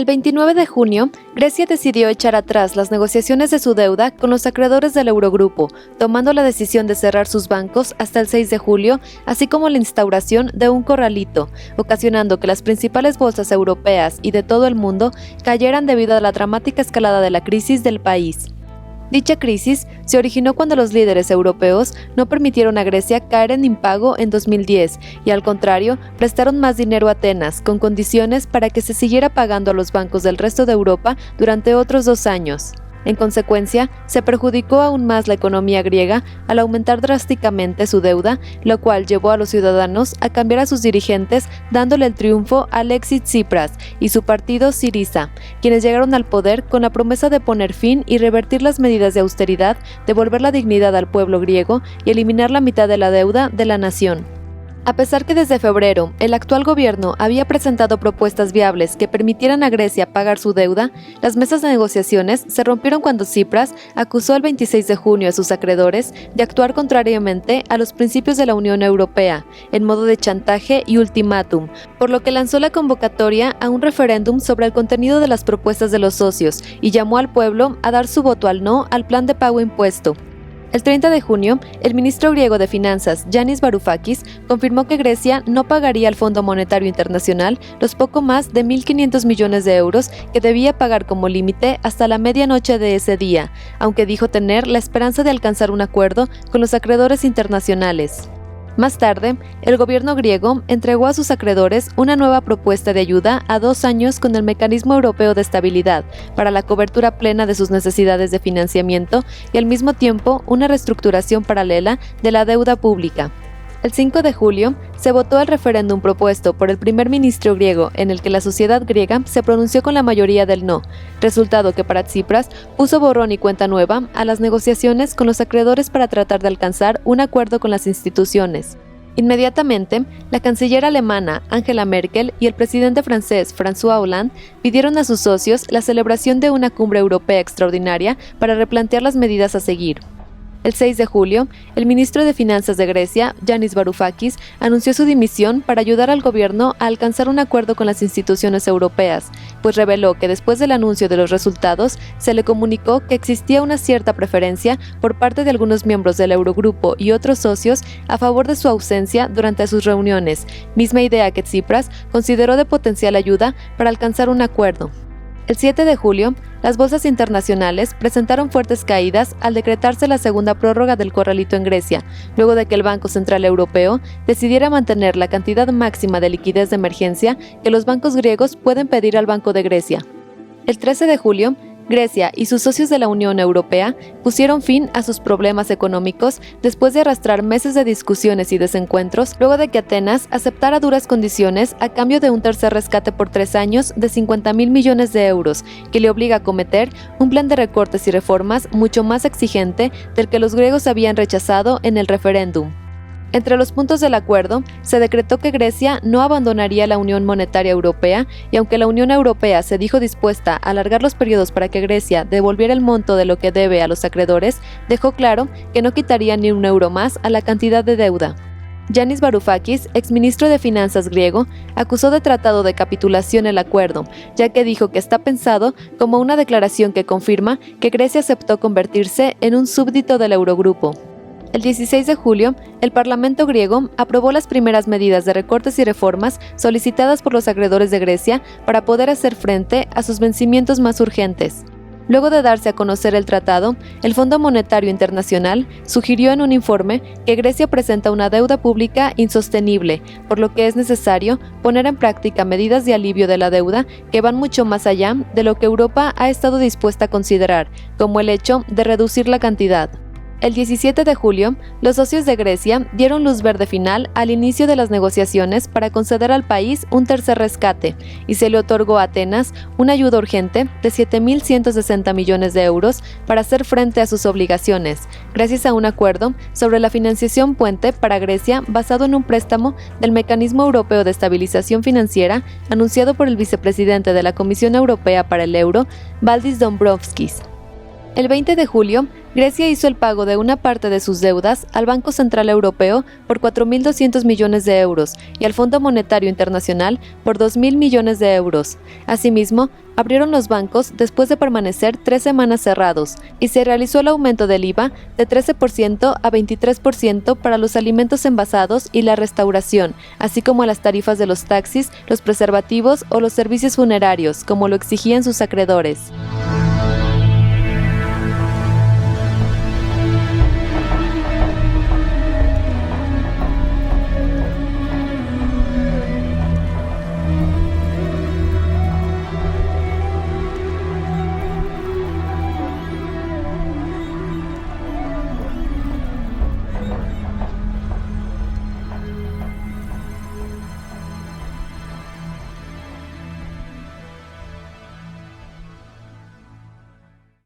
El 29 de junio, Grecia decidió echar atrás las negociaciones de su deuda con los acreedores del Eurogrupo, tomando la decisión de cerrar sus bancos hasta el 6 de julio, así como la instauración de un corralito, ocasionando que las principales bolsas europeas y de todo el mundo cayeran debido a la dramática escalada de la crisis del país. Dicha crisis se originó cuando los líderes europeos no permitieron a Grecia caer en impago en 2010 y, al contrario, prestaron más dinero a Atenas con condiciones para que se siguiera pagando a los bancos del resto de Europa durante otros 2 años. En consecuencia, se perjudicó aún más la economía griega al aumentar drásticamente su deuda, lo cual llevó a los ciudadanos a cambiar a sus dirigentes, dándole el triunfo a Alexis Tsipras y su partido Syriza, quienes llegaron al poder con la promesa de poner fin y revertir las medidas de austeridad, devolver la dignidad al pueblo griego y eliminar la mitad de la deuda de la nación. A pesar que desde febrero el actual gobierno había presentado propuestas viables que permitieran a Grecia pagar su deuda, las mesas de negociaciones se rompieron cuando Tsipras acusó el 26 de junio a sus acreedores de actuar contrariamente a los principios de la Unión Europea, en modo de chantaje y ultimátum, por lo que lanzó la convocatoria a un referéndum sobre el contenido de las propuestas de los socios y llamó al pueblo a dar su voto al no al plan de pago impuesto. El 30 de junio, el ministro griego de Finanzas, Yanis Varoufakis, confirmó que Grecia no pagaría al Fondo Monetario Internacional los poco más de 1.500 millones de euros que debía pagar como límite hasta la medianoche de ese día, aunque dijo tener la esperanza de alcanzar un acuerdo con los acreedores internacionales. Más tarde, el gobierno griego entregó a sus acreedores una nueva propuesta de ayuda a 2 años con el Mecanismo Europeo de Estabilidad para la cobertura plena de sus necesidades de financiamiento y al mismo tiempo una reestructuración paralela de la deuda pública. El 5 de julio se votó el referéndum propuesto por el primer ministro griego en el que la sociedad griega se pronunció con la mayoría del no, resultado que para Tsipras puso borrón y cuenta nueva a las negociaciones con los acreedores para tratar de alcanzar un acuerdo con las instituciones. Inmediatamente, la canciller alemana Angela Merkel y el presidente francés François Hollande pidieron a sus socios la celebración de una cumbre europea extraordinaria para replantear las medidas a seguir. El 6 de julio, el ministro de Finanzas de Grecia, Yanis Varoufakis, anunció su dimisión para ayudar al gobierno a alcanzar un acuerdo con las instituciones europeas, pues reveló que después del anuncio de los resultados, se le comunicó que existía una cierta preferencia por parte de algunos miembros del Eurogrupo y otros socios a favor de su ausencia durante sus reuniones, misma idea que Tsipras consideró de potencial ayuda para alcanzar un acuerdo. El 7 de julio, las bolsas internacionales presentaron fuertes caídas al decretarse la segunda prórroga del corralito en Grecia, luego de que el Banco Central Europeo decidiera mantener la cantidad máxima de liquidez de emergencia que los bancos griegos pueden pedir al Banco de Grecia. El 13 de julio, Grecia y sus socios de la Unión Europea pusieron fin a sus problemas económicos después de arrastrar meses de discusiones y desencuentros, luego de que Atenas aceptara duras condiciones a cambio de un tercer rescate por 3 años de 50.000 millones de euros, que le obliga a cometer un plan de recortes y reformas mucho más exigente del que los griegos habían rechazado en el referéndum. Entre los puntos del acuerdo, se decretó que Grecia no abandonaría la Unión Monetaria Europea y aunque la Unión Europea se dijo dispuesta a alargar los periodos para que Grecia devolviera el monto de lo que debe a los acreedores, dejó claro que no quitaría ni un euro más a la cantidad de deuda. Yanis Varoufakis, exministro de Finanzas griego, acusó de tratado de capitulación el acuerdo, ya que dijo que está pensado como una declaración que confirma que Grecia aceptó convertirse en un súbdito del Eurogrupo. El 16 de julio, el Parlamento griego aprobó las primeras medidas de recortes y reformas solicitadas por los acreedores de Grecia para poder hacer frente a sus vencimientos más urgentes. Luego de darse a conocer el tratado, el Fondo Monetario Internacional sugirió en un informe que Grecia presenta una deuda pública insostenible, por lo que es necesario poner en práctica medidas de alivio de la deuda que van mucho más allá de lo que Europa ha estado dispuesta a considerar, como el hecho de reducir la cantidad. El 17 de julio, los socios de Grecia dieron luz verde final al inicio de las negociaciones para conceder al país un tercer rescate y se le otorgó a Atenas una ayuda urgente de 7.160 millones de euros para hacer frente a sus obligaciones, gracias a un acuerdo sobre la financiación puente para Grecia basado en un préstamo del Mecanismo Europeo de Estabilización Financiera anunciado por el vicepresidente de la Comisión Europea para el Euro, Valdis Dombrovskis. El 20 de julio, Grecia hizo el pago de una parte de sus deudas al Banco Central Europeo por 4.200 millones de euros y al Fondo Monetario Internacional por 2.000 millones de euros. Asimismo, abrieron los bancos después de permanecer 3 semanas cerrados y se realizó el aumento del IVA de 13% a 23% para los alimentos envasados y la restauración, así como las tarifas de los taxis, los preservativos o los servicios funerarios, como lo exigían sus acreedores.